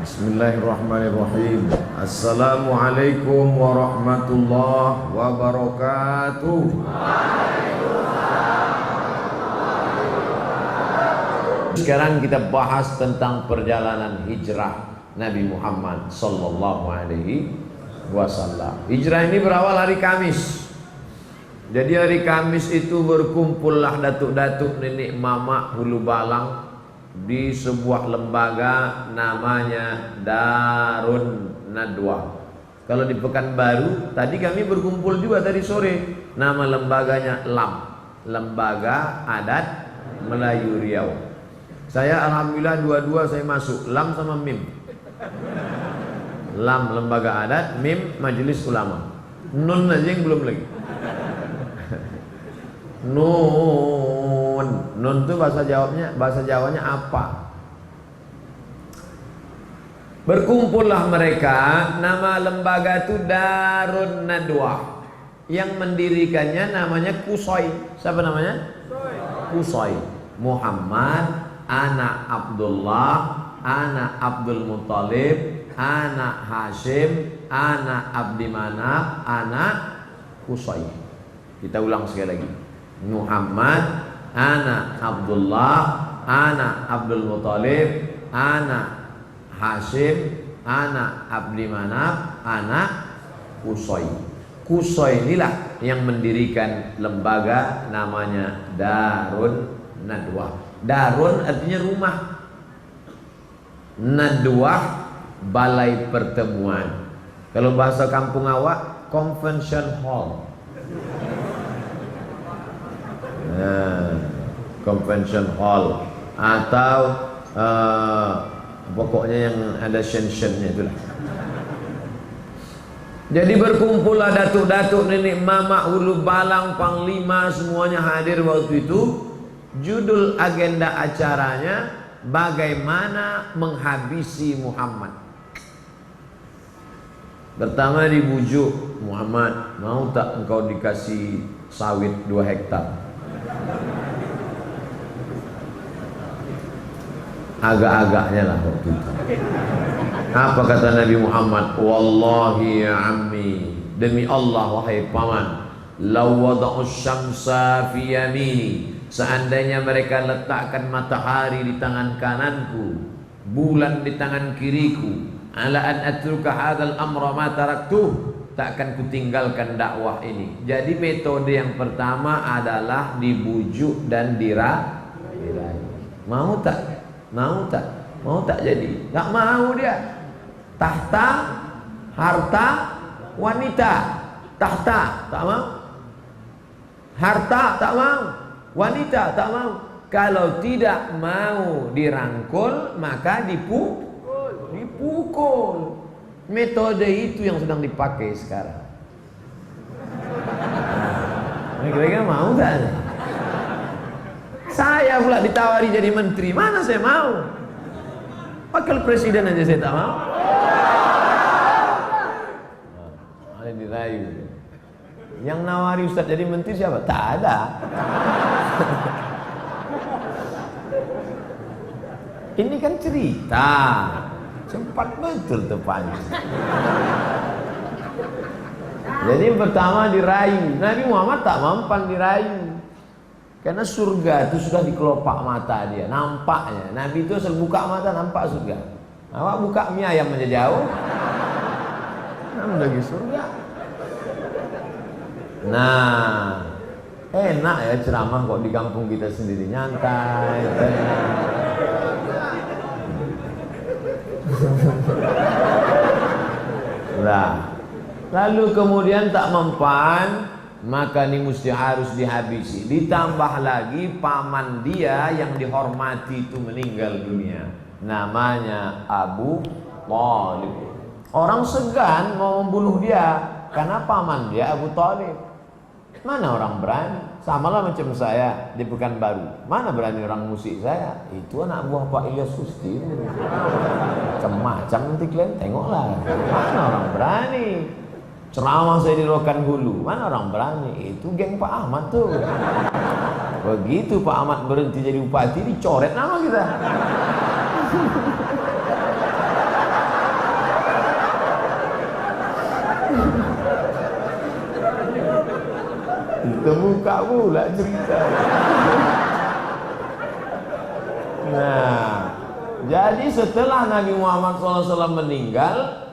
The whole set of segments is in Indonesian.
Bismillahirrahmanirrahim. Assalamualaikum warahmatullahi wabarakatuh. Sekarang kita bahas tentang perjalanan hijrah Nabi Muhammad sallallahu alaihi wasallam. Hijrah ini berawal hari Kamis. Jadi hari Kamis itu berkumpullah datuk-datuk, nenek mama, hulu balang di sebuah lembaga namanya Darun Nadwa. Kalau di Pekanbaru, tadi kami berkumpul juga tadi sore. Nama lembaganya LAM, Lembaga Adat Melayu Riau. Saya alhamdulillah dua-dua saya masuk, LAM sama MIM. LAM Lembaga Adat, MIM Majelis Ulama. Nun aja yang belum lagi. Nun itu bahasa Jawanya apa? Berkumpullah mereka, nama lembaga itu Darun Nadwa. Yang mendirikannya namanya Kusoi. Siapa namanya? Kusoi. Muhammad, anak Abdullah, anak Abdul Muthalib, anak Hashim, anak Abdi Manaf, anak Kusoi. Kita ulang sekali lagi. Muhammad, anak Abdullah, anak Abdul Muthalib, anak Hashim, anak Abdi Manaf, anak Kusoi. Kusoi inilah yang mendirikan lembaga namanya Darun Nadwa. Darun artinya rumah, Nadwa balai pertemuan. Kalau bahasa kampung awak, convention hall. Convention hall atau pokoknya yang ada shen-shennya itulah. Jadi berkumpullah datuk-datuk, nenek mama, hulu balang, panglima, semuanya hadir waktu itu. Judul agenda acaranya bagaimana menghabisi Muhammad. Pertama dibujuk, Muhammad, mau tak engkau dikasih sawit 2 hektar? Agak-agaknya lah waktu itu. Apa kata Nabi Muhammad? Wallahi ya ammi, demi Allah wahai paman, law wada'us syamsa fi yamini, seandainya mereka letakkan matahari di tangan kananku, bulan di tangan kiriku, ala an atruka hadzal amra ma taraktuh, tak akan kutinggalkan dakwah ini. Jadi metode yang pertama adalah dibujuk dan dirayu. Mau tak? Mau tak? Mau tak jadi? Tak mau dia. Tahta, harta, wanita. Tahta tak mau. Harta tak mau. Wanita tak mau. Kalau tidak mau dirangkul, maka dipukul. Metode itu yang sedang dipakai sekarang. Kira-kira mau tak? Saya pula ditawari jadi menteri, mana saya mau? Wakil presiden aja saya tak mau. Ada dirayu. Yang nawari Ustaz jadi menteri siapa? Tak ada. Ini kan cerita. Cepat betul tepatnya. Jadi yang pertama dirayu. Nabi Muhammad tak mampan dirayu. Karena surga itu sudah di kelopak mata dia, nampaknya. Nabi itu asal buka mata nampak surga. Awak buka mie ayam aja jauh, namun lagi surga. Nah, enak ya ceramah kok di kampung kita sendiri, nyantai. Nah, lalu kemudian tak mempan, maka ini mesti harus dihabisi. Ditambah lagi paman dia yang dihormati itu meninggal dunia, namanya Abu Thalib. Orang segan mau membunuh dia karena paman dia Abu Thalib. Mana orang berani? Samalah macam saya di Pekanbaru. Mana berani orang musik saya? Itu anak buah Pak Ilyas Susti. Macam-macam nanti kalian tengoklah. Mana orang berani? Ceramah saya di Rokan Hulu, mana orang berani? Itu geng Pak Ahmad tuh. Begitu Pak Ahmad berhenti jadi bupati, dicoret nama kita. terbuka pula cerita. Nah, jadi setelah Nabi Muhammad SAW meninggal,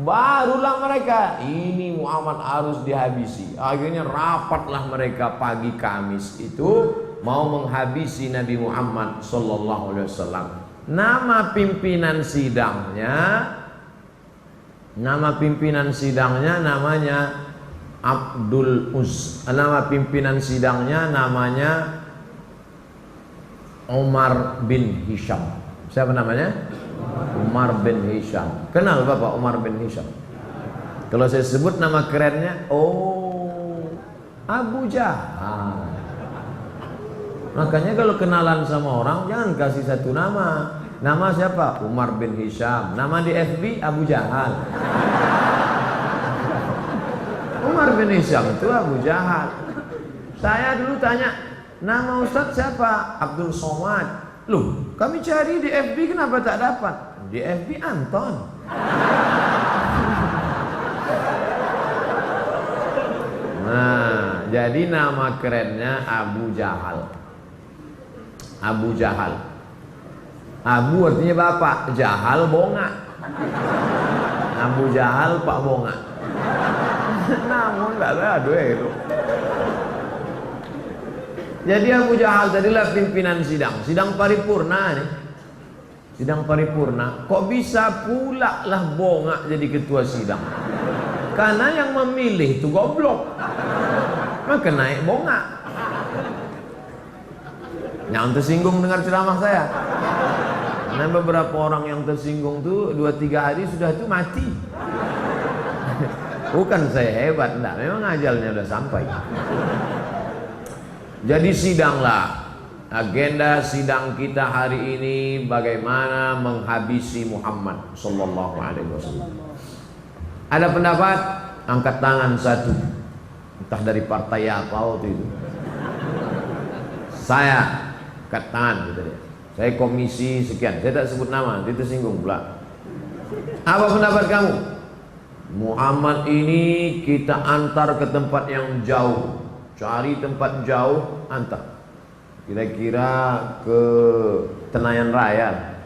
barulah mereka, ini Muhammad harus dihabisi. Akhirnya rapatlah mereka pagi Kamis itu mau menghabisi Nabi Muhammad SAW. Nama pimpinan sidangnya namanya Abdul Uz. Nama pimpinan sidangnya namanya Umar bin Hisham. Siapa namanya? Umar bin Hisham. Kenal Bapak Umar bin Hisham? Kalau saya sebut nama kerennya, oh, Abu Jahal. Makanya kalau kenalan sama orang jangan kasih satu nama. Nama siapa? Umar bin Hisham. Nama di FB Abu Jahal. Umar bin Hisham itu Abu Jahal. Saya dulu tanya, nama Ustadz siapa? Abdul Somad. Loh, kami cari di FB kenapa tak dapat? Di FB Anton. Nah, jadi nama kerennya Abu Jahal. Abu Jahal. Abu artinya bapak, Jahal bonga. Abu Jahal Pak Bonga. Namun enggak ada itu. Jadi Abu Jahal tadilah pimpinan sidang paripurna nih. Sidang paripurna. Kok bisa pula lah Bonga jadi ketua sidang? Karena yang memilih itu goblok. Maka naik Bonga. Yang tersinggung dengar ceramah saya. Nah, beberapa orang yang tersinggung tuh 2-3 hari sudah tuh mati. Bukan saya hebat, enggak, memang ajalnya udah sampai. Jadi sidanglah. Agenda sidang kita hari ini bagaimana menghabisi Muhammad sallallahu alaihi wasallam. Ada pendapat angkat tangan satu. Entah dari partai apa waktu itu. Saya angkat tangan gitu ya. Saya komisi sekian, saya tak sebut nama, dia tersinggung pula. Apa pendapat kamu? Muhammad ini kita antar ke tempat yang jauh. Cari tempat jauh, antar. Kira-kira ke Tenayan Raya.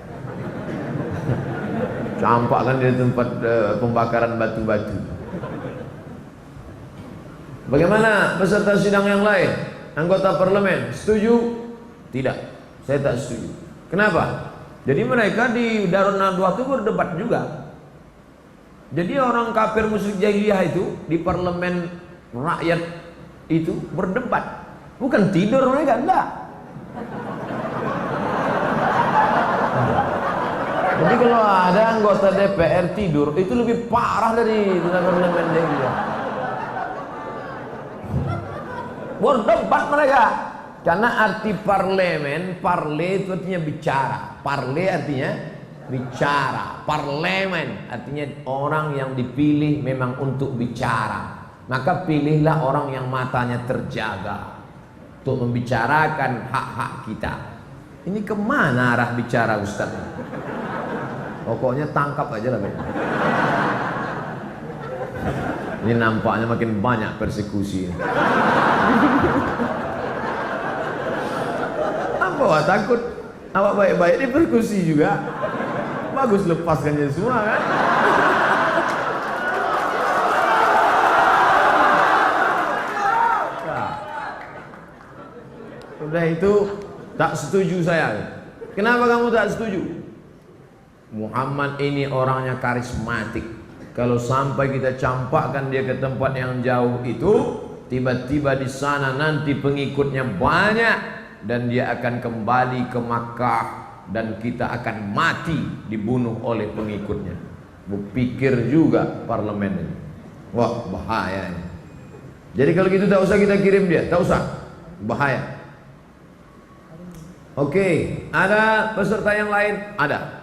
Campakkan di tempat pembakaran batu-batu. Bagaimana peserta sidang yang lain? Anggota parlemen, setuju? Tidak, saya tak setuju. Kenapa? Jadi mereka di Darun Nadwa itu berdebat juga. Jadi orang kafir musyrik jahiliyah itu di parlemen rakyat itu berdebat. Bukan tidur mereka, enggak. Jadi kalau ada anggota DPR tidur itu lebih parah dari parlemen jahiliyah. Berdebat mereka. Karena arti parlemen, parle itu artinya bicara. Parle artinya bicara. Parlemen artinya orang yang dipilih memang untuk bicara. Maka pilihlah orang yang matanya terjaga untuk membicarakan hak-hak kita. Ini kemana arah bicara Ustaz? Pokoknya tangkap aja lah. Ini nampaknya makin banyak persekusi. Apa takut? Awak baik-baik dipersekusi juga. Bagus lepaskannya semua kan? Nah, udah itu tak setuju saya. Kenapa kamu tak setuju? Muhammad ini orangnya karismatik. Kalau sampai kita campakkan dia ke tempat yang jauh itu, tiba-tiba di sana nanti pengikutnya banyak dan dia akan kembali ke Makkah dan kita akan mati dibunuh oleh pengikutnya. Berpikir juga parlemen ini. Wah, bahaya ini. Jadi kalau gitu tak usah kita kirim dia, tak usah. Bahaya. Oke, ada peserta yang lain? Ada.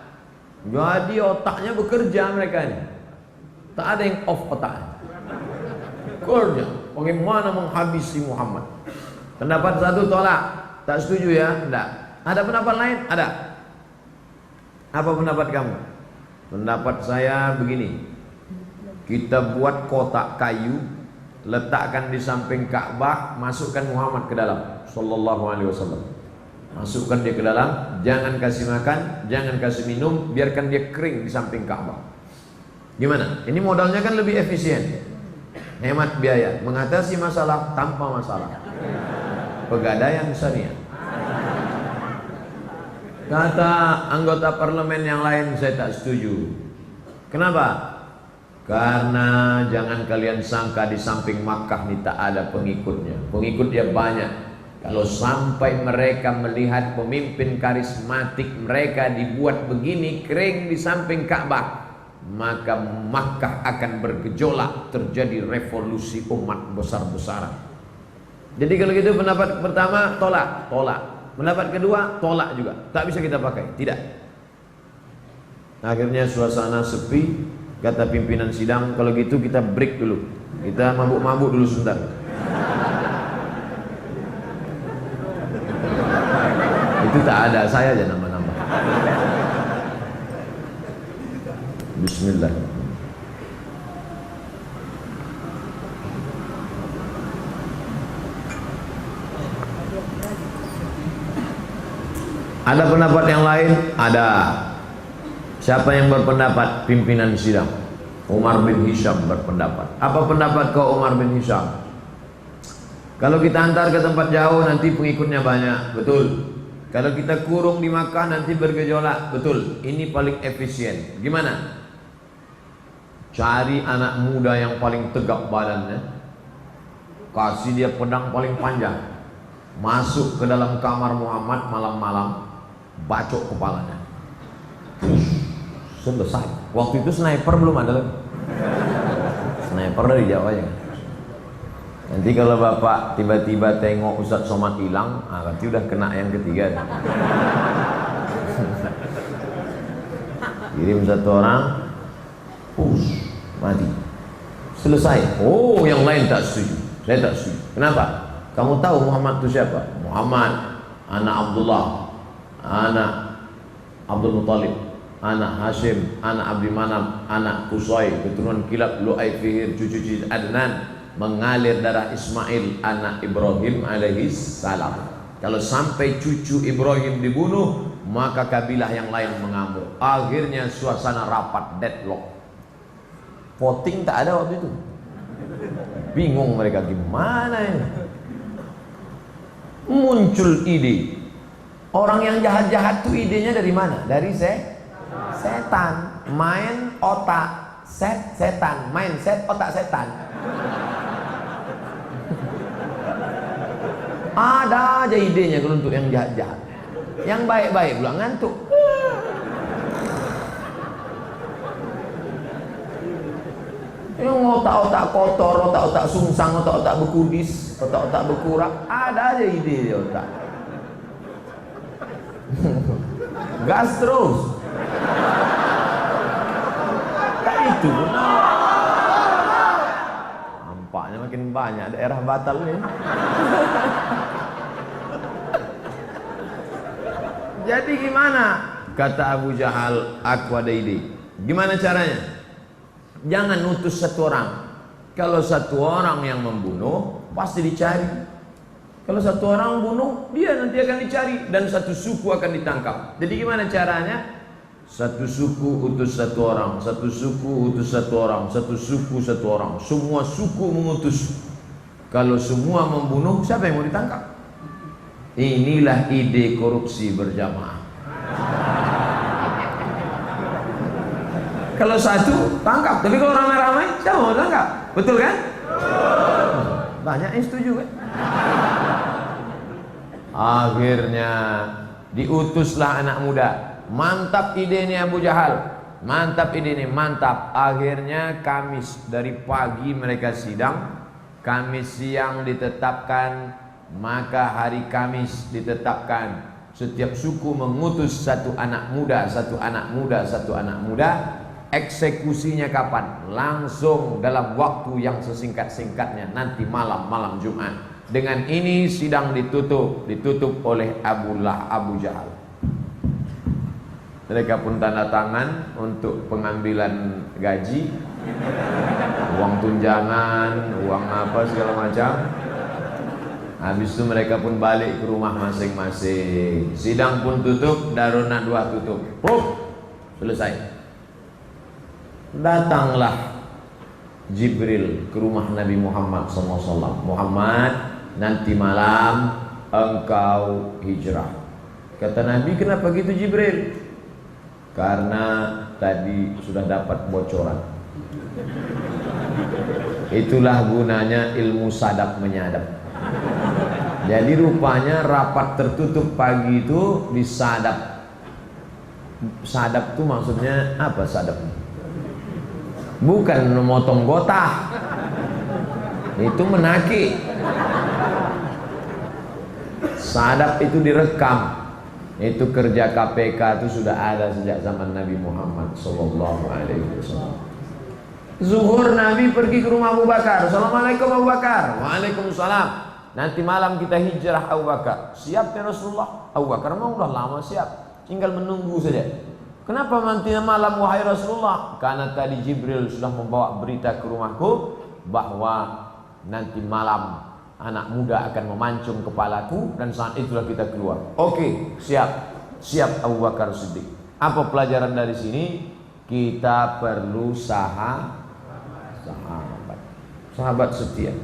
Jadi otaknya bekerja mereka ini. Tak ada yang off otaknya. Kerja. Bagaimana menghabisi Muhammad? Pendapat satu tolak. Tak setuju ya? Tidak. Ada pendapat lain? Ada. Apa pendapat kamu? Pendapat saya begini. Kita buat kotak kayu, letakkan di samping Ka'bah, masukkan Muhammad ke dalam sallallahu alaihi wasallam. Masukkan dia ke dalam, jangan kasih makan, jangan kasih minum, biarkan dia kering di samping Ka'bah. Gimana? Ini modalnya kan lebih efisien, hemat biaya, mengatasi masalah tanpa masalah. Pegadaian syariah. Kata anggota parlemen yang lain, saya tak setuju. Kenapa? Karena jangan kalian sangka di samping Makkah ini tak ada pengikutnya. Pengikut dia banyak. Kalau sampai mereka melihat pemimpin karismatik mereka dibuat begini kering di samping Ka'bah, maka Makkah akan bergejolak, terjadi revolusi umat besar-besaran. Jadi kalau gitu pendapat pertama tolak, tolak. Pendapat kedua tolak juga, tak bisa kita pakai, tidak. Akhirnya suasana sepi, kata pimpinan sidang, kalau gitu kita break dulu, kita mabuk-mabuk dulu sebentar. Itu tak ada, saya aja nambah-nambah. Bismillah. Ada pendapat yang lain? Ada. Siapa yang berpendapat? Pimpinan sidang Umar bin Hisham berpendapat. Apa pendapat kau Umar bin Hisham? Kalau kita antar ke tempat jauh nanti pengikutnya banyak, betul. Kalau kita kurung di Makkah nanti bergejolak, betul. Ini paling efisien. Gimana? Cari anak muda yang paling tegap badannya, kasih dia pedang paling panjang, masuk ke dalam kamar Muhammad malam-malam, bacok kepalanya. Selesai. Waktu itu sniper belum ada lagi. Sniper dari Jawa ya. Nanti kalau bapak tiba-tiba tengok Ustadz Somad hilang, berarti udah kena yang ketiga. Kirim satu orang, mati. Selesai. Oh, yang lain tak setuju. Saya tak setuju. Kenapa? Kamu tahu Muhammad itu siapa? Muhammad, anak Abdullah, anak Abdul Muttalib, anak Hashim, anak Abdi Manaf, anak Qusay, keturunan Kilab, Lu'ay, Fihir, cucu Adnan, mengalir darah Ismail, anak Ibrahim alaihi salam. Kalau sampai cucu Ibrahim dibunuh, maka kabilah yang lain mengamuk. Akhirnya suasana rapat, deadlock. Voting tak ada waktu itu. Bingung mereka, gimana ini? Muncul ide. Orang yang jahat-jahat tuh idenya dari mana? Dari setan. Main otak setan, mindset otak setan. Ada aja idenya kalau untuk yang jahat-jahat. Yang baik-baik pula ngantuk. Yang otak-otak kotor, otak-otak sungsang, otak-otak bekudis, otak-otak bekurak, ada aja ide di otak. Gas terus. Tak itu. Nampaknya makin banyak daerah batal ini. Jadi gimana? Kata Abu Jahal, aku ada ide. Gimana caranya? Jangan utus satu orang. Kalau satu orang yang membunuh, pasti dicari. Kalau satu orang bunuh, dia nanti akan dicari dan satu suku akan ditangkap. Jadi gimana caranya? Satu suku utus satu orang, satu suku utus satu orang, satu suku satu orang. Semua suku mengutus. Kalau semua membunuh, siapa yang mau ditangkap? Inilah ide korupsi berjamaah. Kalau satu tangkap, tapi kalau ramai-ramai siapa mau tangkap? Betul kan? Banyak yang setuju kan? Akhirnya diutuslah anak muda. Mantap ide ini Abu Jahal. Mantap ide ini, mantap. Akhirnya Kamis dari pagi mereka sidang, Kamis siang ditetapkan, maka hari Kamis ditetapkan setiap suku mengutus satu anak muda, satu anak muda, satu anak muda. Eksekusinya kapan? Langsung dalam waktu yang sesingkat-singkatnya, nanti malam Jumat. Dengan ini sidang ditutup oleh Abu Jahal. Mereka pun tanda tangan untuk pengambilan gaji. uang tunjangan, uang apa segala macam. Habis itu mereka pun balik ke rumah masing-masing. Sidang pun tutup, Daruna 2 tutup. Selesai. Datanglah Jibril ke rumah Nabi Muhammad SAW. Muhammad, nanti malam engkau hijrah. Kata Nabi, kenapa gitu Jibril? Karena tadi sudah dapat bocoran. Itulah gunanya ilmu sadap menyadap. Jadi rupanya rapat tertutup pagi itu disadap. Sadap itu maksudnya apa sadap? Bukan memotong gotah. Itu menaki. Sadap itu direkam. Itu kerja KPK itu sudah ada sejak zaman Nabi Muhammad sallallahu alaihi wasallam. Zuhur Nabi pergi ke rumah Abu Bakar. Assalamualaikum Abu Bakar. Waalaikumsalam. Nanti malam kita hijrah Abu Bakar. Siap ya Rasulullah? Abu Bakar memang udah lama siap, tinggal menunggu saja. Kenapa nanti malam wahai Rasulullah? Karena tadi Jibril sudah membawa berita ke rumahku bahwa nanti malam anak muda akan memancung kepalaku dan saat itulah kita keluar. Oke, siap. Siap Abu Bakar Siddiq. Apa pelajaran dari sini? Kita perlu sahabat setia.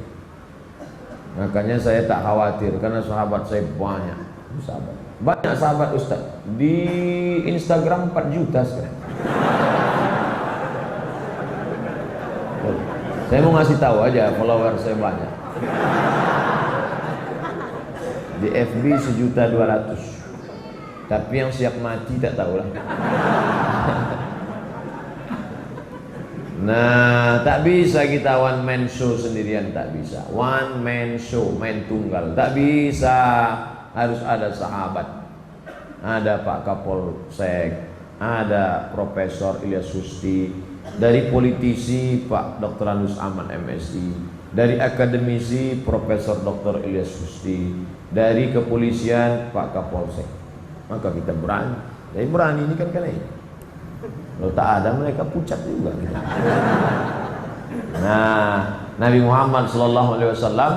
Makanya saya tak khawatir karena sahabat saya banyak. Banyak sahabat Ustaz. Di Instagram 4 juta sekarang. Saya mau ngasih tahu aja, follower saya banyak. Di FB 1.200.000. Tapi yang siap mati tak tahulah. Nah, tak bisa kita one man show sendirian, tak bisa. One man show, main tunggal, tak bisa. Harus ada sahabat. Ada Pak Kapolsek, ada Profesor Ilyas Susti, dari politisi Pak Dr. Anus Ahmad MSI, dari akademisi Profesor Dr. Ilyas Susti, dari kepolisian Pak Kapolsek. Maka kita berani. Jadi berani ini kan ini. Kalau tak ada mereka pucat juga kita. Nah, Nabi Muhammad SAW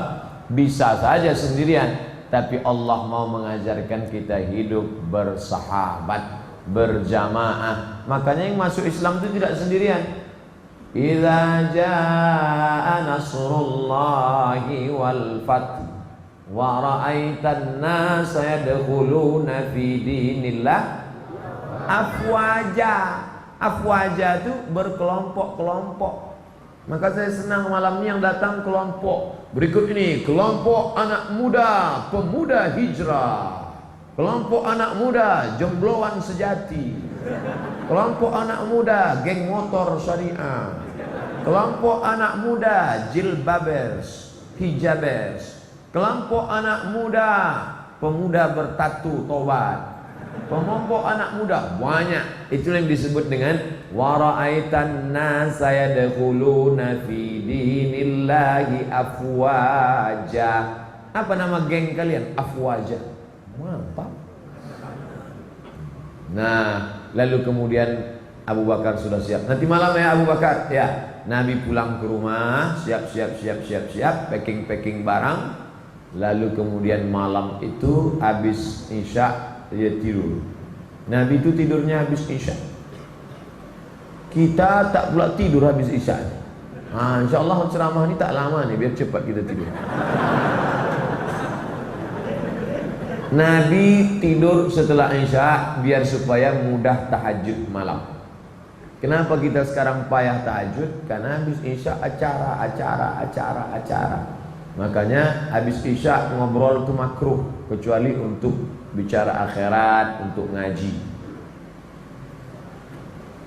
bisa saja sendirian, tapi Allah mau mengajarkan kita hidup bersahabat, berjamaah. Makanya yang masuk Islam itu tidak sendirian. Idza jaa nasrullahi wal fath wa ra'aitan nasa yadkhuluna fi dinillah afwaja. Afwaja itu berkelompok-kelompok. Maka saya senang malam ini yang datang kelompok berikut ini. Kelompok anak muda, pemuda hijrah. Kelompok anak muda, jombloan sejati. Kelompok anak muda, geng motor syariah. Kelompok anak muda, jilbabers, hijabers. Kelompok anak muda, pemuda bertatu tobat. Kelompok anak muda banyak. Itu yang disebut dengan wara'aitan nasa yadkhuluna fi dinillahi afwaja. Apa nama geng kalian? Afwaja. Mantap. Nah, lalu kemudian Abu Bakar sudah siap. Nanti malam ya Abu Bakar. Ya, Nabi pulang ke rumah, siap, packing barang. Lalu kemudian malam itu habis Isya dia tidur. Nabi itu tidurnya habis Isya. Kita tak pula tidur habis Isya. InsyaAllah ceramah ini tak lama nih, biar cepat kita tidur. Nabi tidur setelah Isya biar supaya mudah tahajud malam. Kenapa kita sekarang payah tahajud? Karena habis Isya acara. Makanya habis Isya ngobrol itu makruh, kecuali untuk bicara akhirat, untuk ngaji.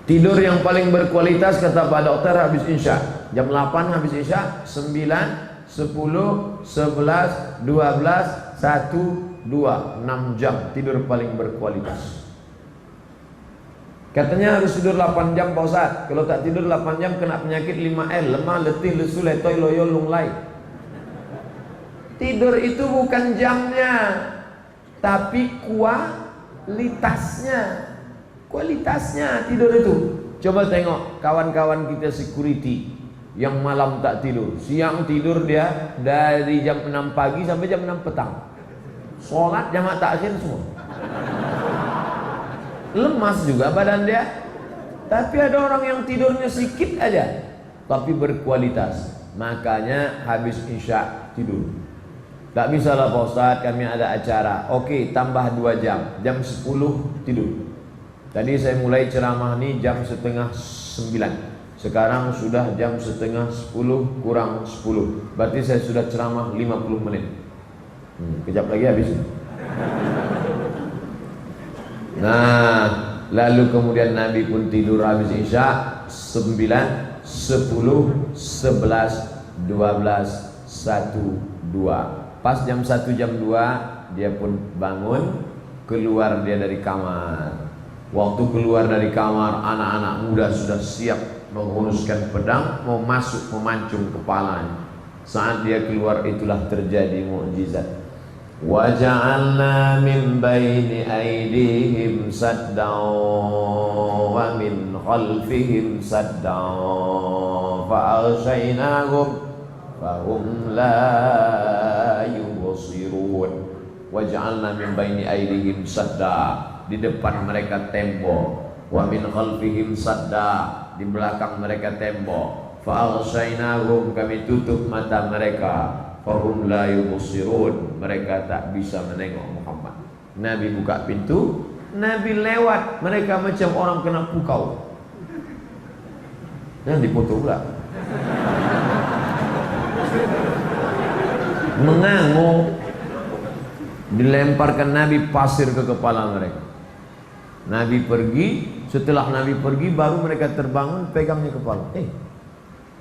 Tidur yang paling berkualitas kata Pak Dokter habis Isya. Jam 8 habis Isya, 9, 10, 11, 12, 1, 2, 6 jam tidur paling berkualitas. Katanya harus tidur 8 jam Pak Ustaz. Kalau tak tidur 8 jam kena penyakit 5L, lemah, letih, lesu, letoy, loyo, lunglai. Tidur itu bukan jamnya, tapi kualitasnya tidur itu. Coba tengok kawan-kawan kita security yang malam tak tidur. Siang tidur dia dari jam 6 pagi sampai jam 6 petang. Sholat jamaah takhir semua. Lemas juga badan dia. Tapi ada orang yang tidurnya sedikit aja, tapi berkualitas. Makanya habis isya tidur. Tak bisa lah Pak Ustadz, kami ada acara. Oke, tambah 2 jam. Jam 10 tidur. Tadi saya mulai ceramah nih jam setengah 9. Sekarang sudah jam setengah 10 kurang 10. Berarti saya sudah ceramah 50 menit. Kejap lagi habis. Nah, lalu kemudian Nabi pun tidur habis isya 9, 10, 11, 12, 1, 2. Pas jam 1 jam 2 dia pun bangun, keluar dia dari kamar. Waktu keluar dari kamar, anak-anak muda sudah siap menghunuskan pedang, mau masuk memancung kepalanya. Saat dia keluar itulah terjadi mukjizat. Wa ja'alna min baini aydihim saddan wa min khalfihim saddan fa aghshaynahum fahum la yubsirun. Wa ja'alna min baini aydihim sadda, di depan mereka tembok, wa min khalfihim sadda, di belakang mereka tembok, fa aghshaynahum, kami tutup mata mereka, fahum la yubsirun, mereka tak bisa menengok Muhammad. Nabi buka pintu, Nabi lewat, mereka macam orang kena pukau. Dan dipoto pula. Mengangguk. Dilemparkan Nabi pasir ke kepala mereka. Nabi pergi, setelah Nabi pergi baru mereka terbangun, pegangnya kepala.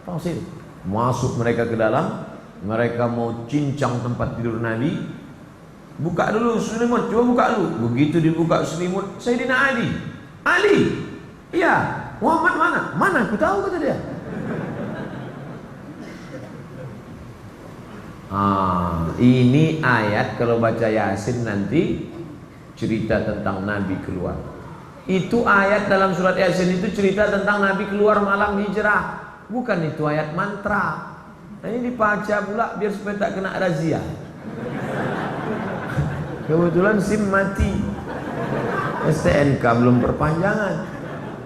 Pasir. Masuk mereka ke dalam, mereka mau cincang tempat tidur Nabi. Buka dulu selimut, coba buka dulu. Begitu dibuka selimut, Sayyidina Ali. Ali, iya, Muhammad mana? Mana? Aku tahu, kata dia. Ini ayat kalau baca Yasin nanti cerita tentang Nabi keluar. Itu ayat dalam surat Yasin itu cerita tentang Nabi keluar malam hijrah. Bukan itu ayat mantra. Nah, ini dibaca pula biar supaya tak kena razia. Kebetulan SIM mati, STNK belum perpanjangan.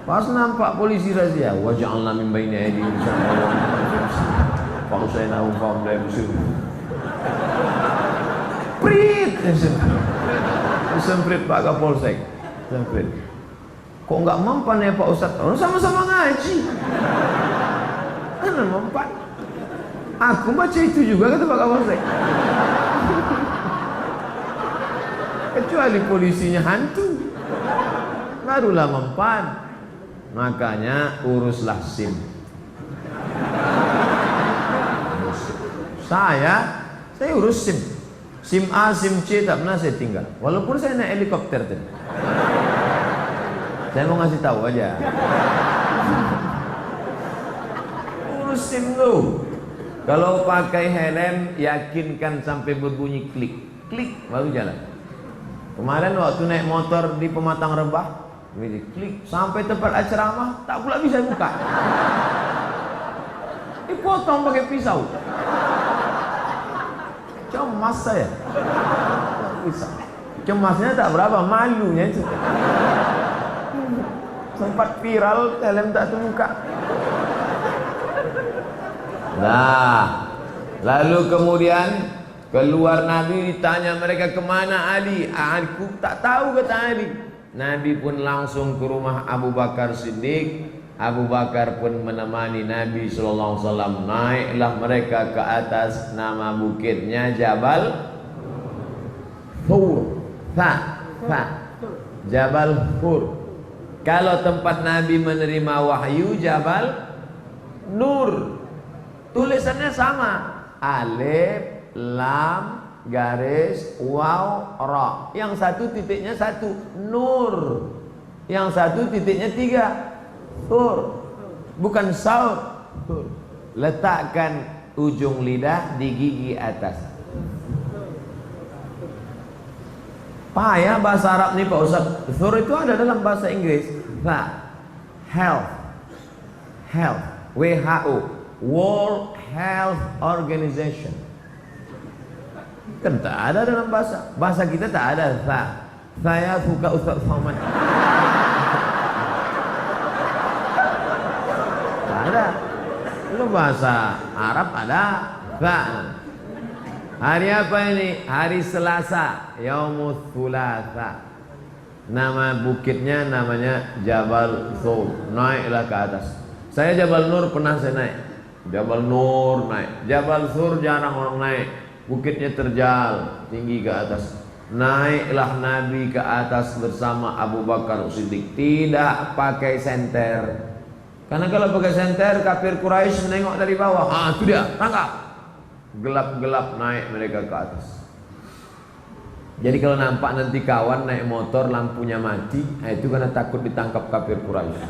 Pas nampak polisi razia, wa ja'alna min baini aydihim saddan fa aghshaynahum fahum la yubsirun. Prit, semprit Pak Kapolsek, semprit. Kok nggak mempan ya Pak Ustadz? Orang sama-sama ngaji. Mana mempan? Aku baca itu juga, kata Pak Kapolsek. Kecuali polisinya hantu, barulah mempan. Makanya uruslah SIM. Saya urus SIM. SIM A, SIM C tak pernah saya tinggal. Walaupun saya naik helikopter tadi. Saya mau ngasih tahu aja. Urus SIM lu. Kalau pakai helm, yakinkan sampai berbunyi klik. Klik baru jalan. Kemarin waktu naik motor di Pematang Rebah, klik sampai tempat ceramah, tak pula bisa buka. Dipotong pakai pisau. Cemas saya. Cemasnya tak berapa, malunya itu. Sempat viral, helm tak terbuka. Nah, lalu kemudian keluar Nabi, ditanya mereka kemana Ali? Aku tak tahu, kata Ali. Nabi pun langsung ke rumah Abu Bakar Siddiq. Abu Bakar pun menemani Nabi SAW. Naiklah mereka ke atas, nama bukitnya Jabal Thur. Jabal Thur. Kalau tempat Nabi menerima wahyu, Jabal Nur. Tulisannya sama, alif, lam, garis, waw, ra. Yang satu titiknya satu, nur. Yang satu titiknya 3, Thur. Bukan saur, Thur. Letakkan ujung lidah di gigi atas. Payah bahasa Arab nih Pak Ustaz. Thur itu ada dalam bahasa Inggris. Health, WHO. World Health Organization. Kan tak ada dalam bahasa kita tak ada. Saya suka Ustaz Somad. Tak ada. Itu bahasa Arab ada. Hari apa ini? Hari Selasa, Yaumul Thulatha. Nama bukitnya namanya Jabal Thur. Naiklah ke atas. Saya Jabal Nur pernah saya naik. Jabal Nur naik. Jabal Thur jarang orang naik. Bukitnya terjal, tinggi ke atas. Naiklah Nabi ke atas bersama Abu Bakar Siddiq. Tidak pakai senter. Karena kalau pakai senter, kafir Quraisy menengok dari bawah. Itu dia, tangkap. Gelap-gelap naik mereka ke atas. Jadi kalau nampak nanti kawan naik motor lampunya mati, itu karena takut ditangkap kafir Quraisy.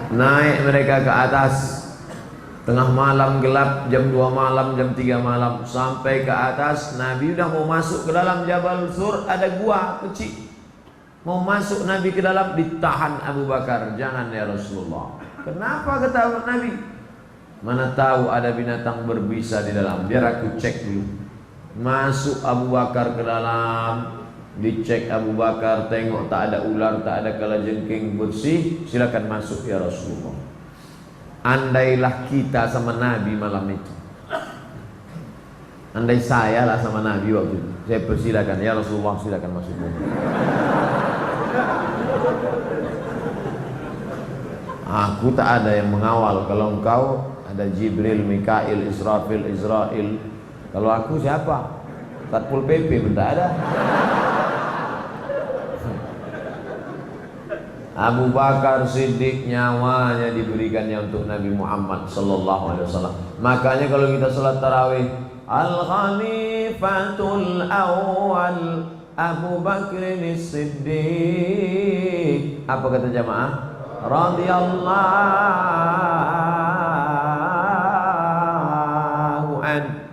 Naik mereka ke atas. Tengah malam gelap, jam 2 malam, jam 3 malam, sampai ke atas. Nabi udah mau masuk ke dalam Jabal Sur, ada gua kecil. Mau masuk Nabi ke dalam, ditahan Abu Bakar. Jangan ya Rasulullah. Kenapa kata Nabi? Mana tahu ada binatang berbisa di dalam. Biar aku cek dulu. Masuk Abu Bakar ke dalam, dicek Abu Bakar, tengok tak ada ular, tak ada kalajengking, bersih. Silakan masuk ya Rasulullah. Andailah kita sama Nabi malam itu. Andai saya lah sama Nabi waktu itu, saya persilakan ya Rasulullah, silakan masuk. Aku tak ada yang mengawal. Kalau engkau ada Jibril, Mikail, Israfil, Israel. Kalau aku siapa? Satpol PP pun tak ada. Abu Bakar Siddiq nyawanya diberikannya untuk Nabi Muhammad sallallahu alaihi wasallam. Makanya kalau kita salat tarawih, Al-Khalifatul Awwal Abu Bakr Siddiq. Apa kata jamaah? Radhiyallahu an.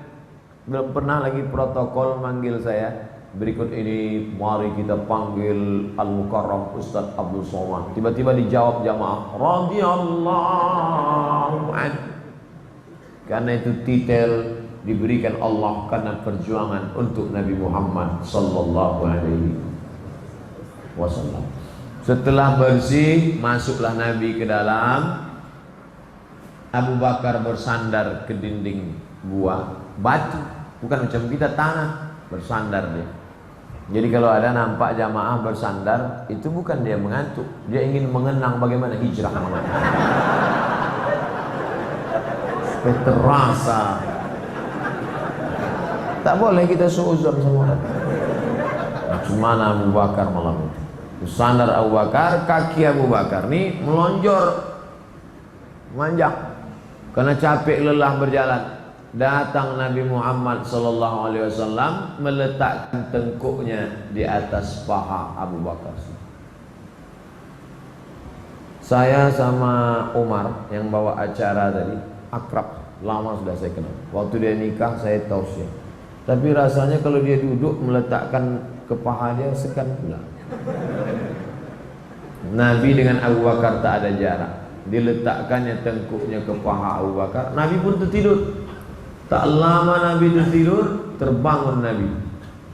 Belum pernah lagi protokol manggil saya. Berikut ini mari kita panggil Al-Mukarram Ustaz Abdul Somad. Tiba-tiba dijawab jamaah radhiyallahu an. Karena itu titel diberikan Allah karena perjuangan untuk Nabi Muhammad sallallahu alaihi wasallam. Setelah bersih, masuklah Nabi ke dalam. Abu Bakar bersandar ke dinding gua, batu, bukan macam kita tanah, bersandar dia. Jadi kalau ada nampak jamaah bersandar, itu bukan dia mengantuk, dia ingin mengenang bagaimana hijrah Muhammad. Supaya terasa. Tak boleh kita suuzon sama orang. Cuma Abu Bakar malam itu. Bersandar Abu Bakar, kaki Abu Bakar nih melonjor, manjak karena capek lelah berjalan. Datang Nabi Muhammad sallallahu alaihi wasallam meletakkan tengkuknya di atas paha Abu Bakar. Saya sama Umar yang bawa acara tadi akrab, lama sudah saya kenal. Waktu dia nikah saya tausiah. Tapi rasanya kalau dia duduk meletakkan ke paha dia sekan pula. Nabi dengan Abu Bakar tak ada jarak. Diletakkannya tengkuknya ke paha Abu Bakar. Nabi pun tertidur. Tak lama Nabi tertidur, terbangun Nabi,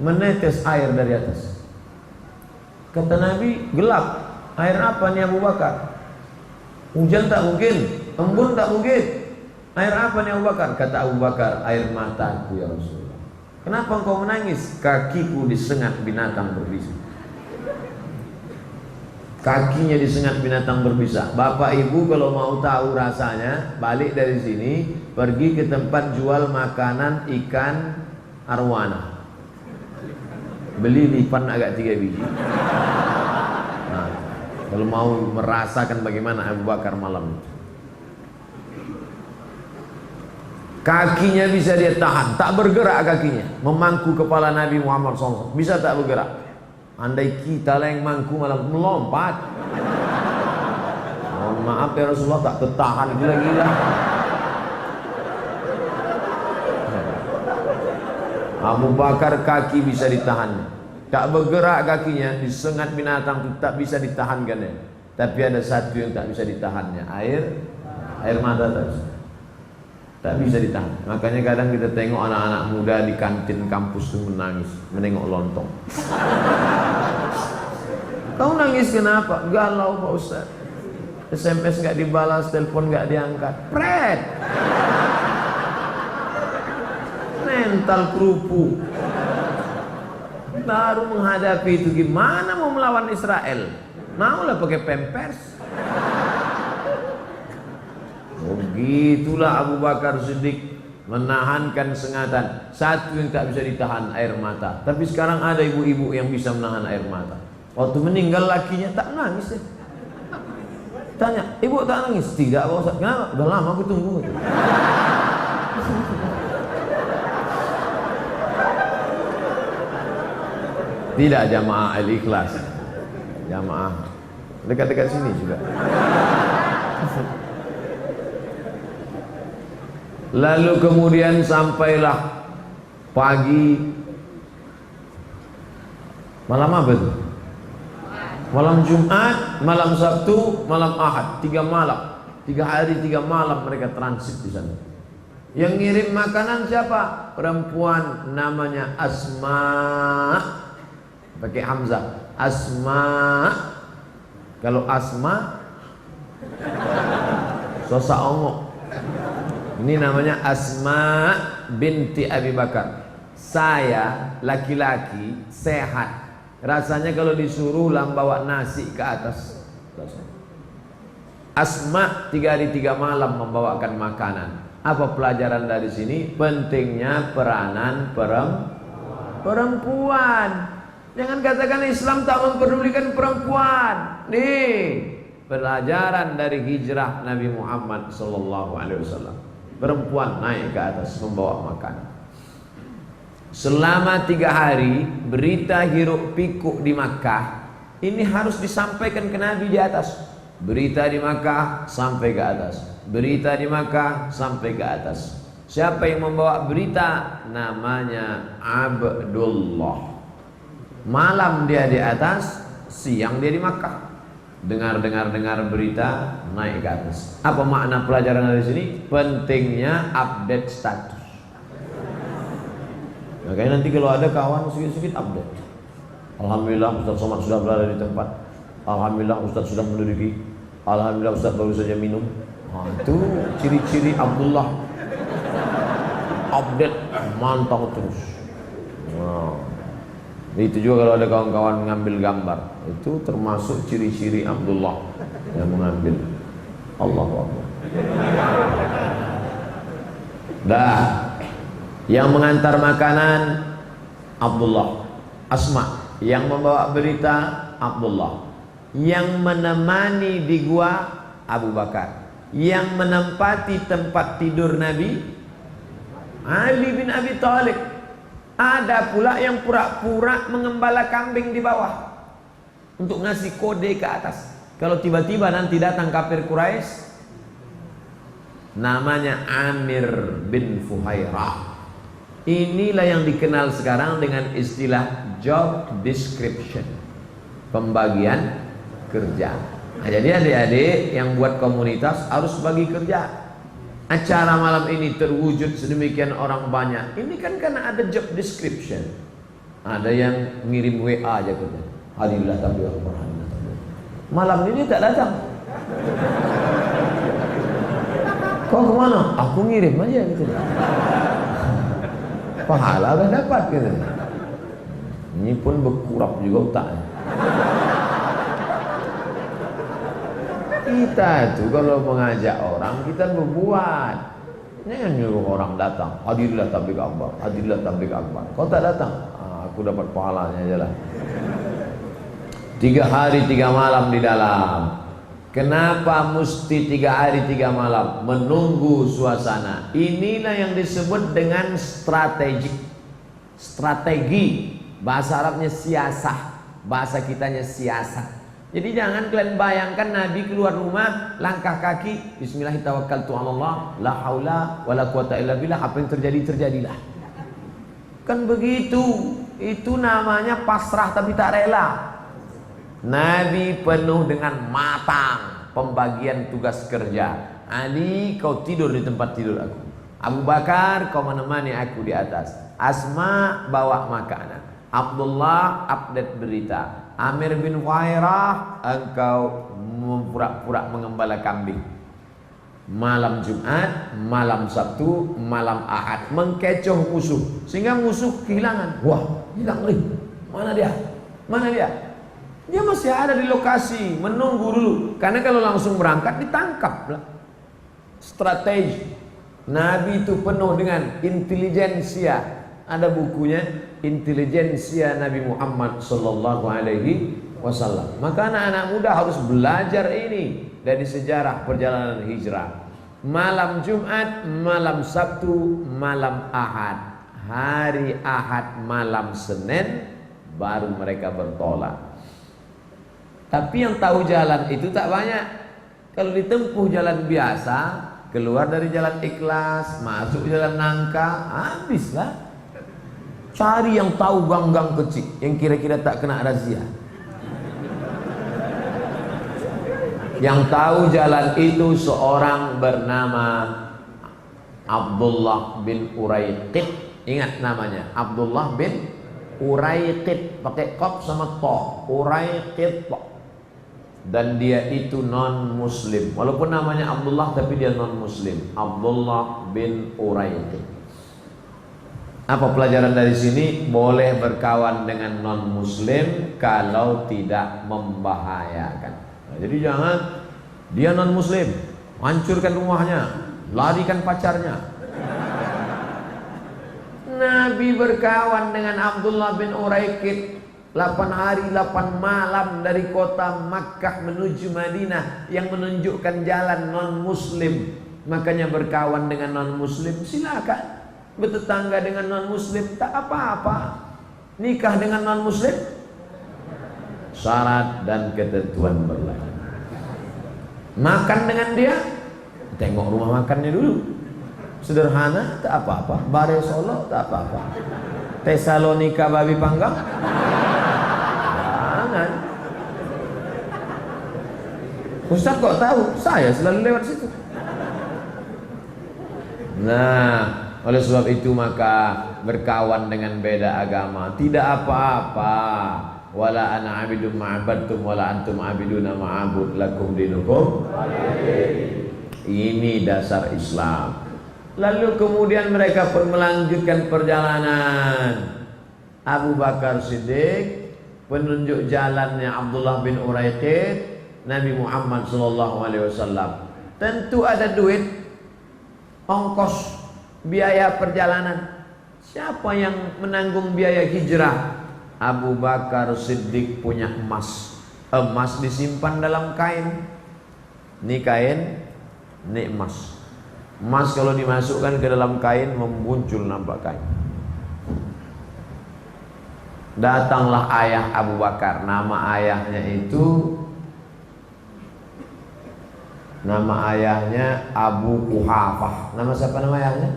menetes air dari atas. Kata Nabi, gelap. Air apa nih Abu Bakar? Hujan tak mungkin, embun tak mungkin. Air apa nih Abu Bakar? Kata Abu Bakar, air mataku ya Rasulullah. Kenapa engkau menangis? Kakiku disengat binatang berbisa. Kakinya disengat binatang berbisa. Bapak ibu kalau mau tahu rasanya, balik dari sini, pergi ke tempat jual makanan ikan arwana. Beli lipan agak 3 biji. Nah, kalau mau merasakan bagaimana Abu Bakar malam itu. Kakinya bisa dia tahan, tak bergerak kakinya, memangku kepala Nabi Muhammad SAW, bisa tak bergerak. Andai kita lah yang mangku malah melompat. Mohon maaf ya Rasulullah, tak tertahan gila-gila. Abu Bakar kaki bisa ditahan, tak bergerak kakinya, disengat binatang itu tak bisa ditahankan ya. Tapi ada satu yang tak bisa ditahannya, air mata tak bisa ditahan. Makanya kadang kita tengok anak-anak muda di kantin kampus tuh menangis, menengok lontong. Kau nangis kenapa? Galau Pak Ustaz. SMS nggak dibalas, telepon nggak diangkat. Pret. Mental kerupuk. Baru menghadapi itu gimana mau melawan Israel? Maulah pakai pampers. Begitulah Abu Bakar Siddiq menahankan sengatan. Satu yang tak bisa ditahan, air mata. Tapi sekarang ada ibu-ibu yang bisa menahan air mata. Waktu meninggal lakinya tak nangis deh. Tanya, ibu tak nangis? Tidak Pak Ustaz. Kenapa? Udah lama aku tunggu. Tidak jamaah Al-Ikhlas, jamaah dekat-dekat sini juga. Lalu kemudian sampailah pagi, malam apa itu? Malam Jumat, malam Sabtu, malam Ahad, 3 malam, 3 hari 3 malam mereka transit di sana. Yang ngirim makanan siapa? Perempuan namanya Asma, pakai Hamzah. Asma. Kalau Asma Sosa Ongo. Ini namanya Asma binti Abi Bakar. Saya laki-laki sehat. Rasanya kalau disuruh bawa nasi ke atas. Asma 3 hari 3 malam membawakan makanan. Apa pelajaran dari sini? Pentingnya peranan perempuan. Jangan katakan Islam tak mempedulikan perempuan. Nih, pelajaran dari hijrah Nabi Muhammad SAW. Perempuan naik ke atas membawa makanan. Selama 3 hari berita hiruk pikuk di Makkah ini harus disampaikan ke Nabi di atas. Berita di Makkah sampai ke atas. Berita di Makkah sampai ke atas. Siapa yang membawa berita? Namanya Abdullah. Malam dia di atas, siang dia di Makkah. Dengar berita, naik ke atas. Apa makna pelajaran dari sini? Pentingnya update status. Makanya nanti kalau ada kawan sedikit update. Alhamdulillah Ustaz Somad sudah berada di tempat. Alhamdulillah Ustaz sudah menduduki. Alhamdulillah Ustaz baru saja minum. Itu ciri-ciri Abdullah. Update mantau terus. Itu juga kalau ada kawan-kawan mengambil gambar, itu termasuk ciri-ciri Abdullah yang mengambil. Allahu Akbar. Dah. Yang mengantar makanan Abdullah. Asma yang membawa berita Abdullah. Yang menemani di gua Abu Bakar. Yang menempati tempat tidur Nabi Ali bin Abi Thalib. Ada pula yang pura-pura mengembala kambing di bawah untuk ngasih kode ke atas. Kalau tiba-tiba nanti datang kafir Quraisy, namanya Amir bin Fuhairah. Inilah yang dikenal sekarang dengan istilah job description, pembagian kerja. Nah, jadi adik-adik yang buat komunitas harus bagi kerja. Acara malam ini terwujud sedemikian orang banyak. Ini kan karena ada job description. Ada yang ngirim WA aja kerja. Alhamdulillah tabligh Al-Quran. Malam ini tak datang. Kau kemana? Aku ngirim aja gitu. Pahala dah dapat gitu. Ini pun berkurap juga otaknya. Kita itu kalau mengajak orang, kita berbuat. Jangan nyuruh orang datang. Hadirlah tabligh akbar, hadirlah tabligh akbar. Kau tak datang, aku dapat pahalanya aja lah. 3 hari 3 malam di dalam. Kenapa mesti 3 hari 3 malam? Menunggu suasana. Inilah yang disebut dengan strategi. Bahasa Arabnya siasah, bahasa kitanya siasat. Jadi jangan kalian bayangkan Nabi keluar rumah, langkah kaki, bismillahirrahmanirrahim, la haula wala quwata illa billah, apa yang terjadi terjadilah. Kan begitu. Itu namanya pasrah tapi tak rela. Nabi penuh dengan matang pembagian tugas kerja. Ali, kau tidur di tempat tidur aku. Abu Bakar, kau menemani aku di atas. Asma, bawa makanan. Abdullah, update berita. Amir bin Khairah, engkau pura-pura mengembala kambing. Malam Jumat, malam Sabtu, malam Ahad, mengkecoh musuh sehingga musuh kehilangan. Wah, hilang nih. Mana dia? Mana dia? Dia masih ada di lokasi, menunggu dulu. Karena kalau langsung berangkat ditangkap. Strategi. Nabi itu penuh dengan intelijensia. Ada bukunya, Intelijensia Nabi Muhammad sallallahu alaihi wasallam. Maka anak-anak muda harus belajar ini dari sejarah perjalanan hijrah. Malam Jumat, malam Sabtu, malam Ahad. Hari Ahad malam Senin baru mereka bertolak. Tapi yang tahu jalan itu tak banyak. Kalau ditempuh jalan biasa, keluar dari jalan ikhlas, masuk jalan nangka, habislah. Cari yang tahu gang-gang kecil, yang kira-kira tak kena razia. Yang tahu jalan itu seorang bernama Abdullah bin Uraiqid. Ingat namanya, Abdullah bin Uraiqid, pakai qaf sama ta. Uraiqid. Dan dia itu non muslim. Walaupun namanya Abdullah tapi dia non muslim. Abdullah bin Uraiqid. Apa pelajaran dari sini? Boleh berkawan dengan non muslim kalau tidak membahayakan. Nah, jadi jangan dia non muslim, hancurkan rumahnya, larikan pacarnya. Nabi berkawan dengan Abdullah bin Uraiqid 8 hari 8 malam dari kota Makkah menuju Madinah, yang menunjukkan jalan non muslim. Makanya berkawan dengan non muslim silakan. Bertetangga dengan non muslim tak apa-apa. Nikah dengan non muslim syarat dan ketentuan berlaku. Makan dengan dia, tengok rumah makannya dulu. Sederhana tak apa-apa. Bare Solo tak apa-apa. Tesalonika babi panggang jangan. Ustaz kok tahu? Saya selalu lewat situ. Nah, oleh sebab itu maka berkawan dengan beda agama tidak apa-apa. Wala ana abidun ma'abadtum wala antum abiduna ma'abud lakum dinukum. Ini dasar Islam. Lalu kemudian mereka melanjutkan perjalanan. Abu Bakar Siddiq penunjuk jalannya Abdullah bin Uraiqid, Nabi Muhammad SAW. Tentu ada duit, ongkos, biaya perjalanan. Siapa yang menanggung biaya hijrah? Abu Bakar Siddiq punya emas. Emas disimpan dalam kain. Ini kain, ini emas. Emas kalau dimasukkan ke dalam kain memuncul nampak kain. Datanglah ayah Abu Bakar. Nama ayahnya itu, nama ayahnya Abu Quhafah. Nama siapa nama ayahnya?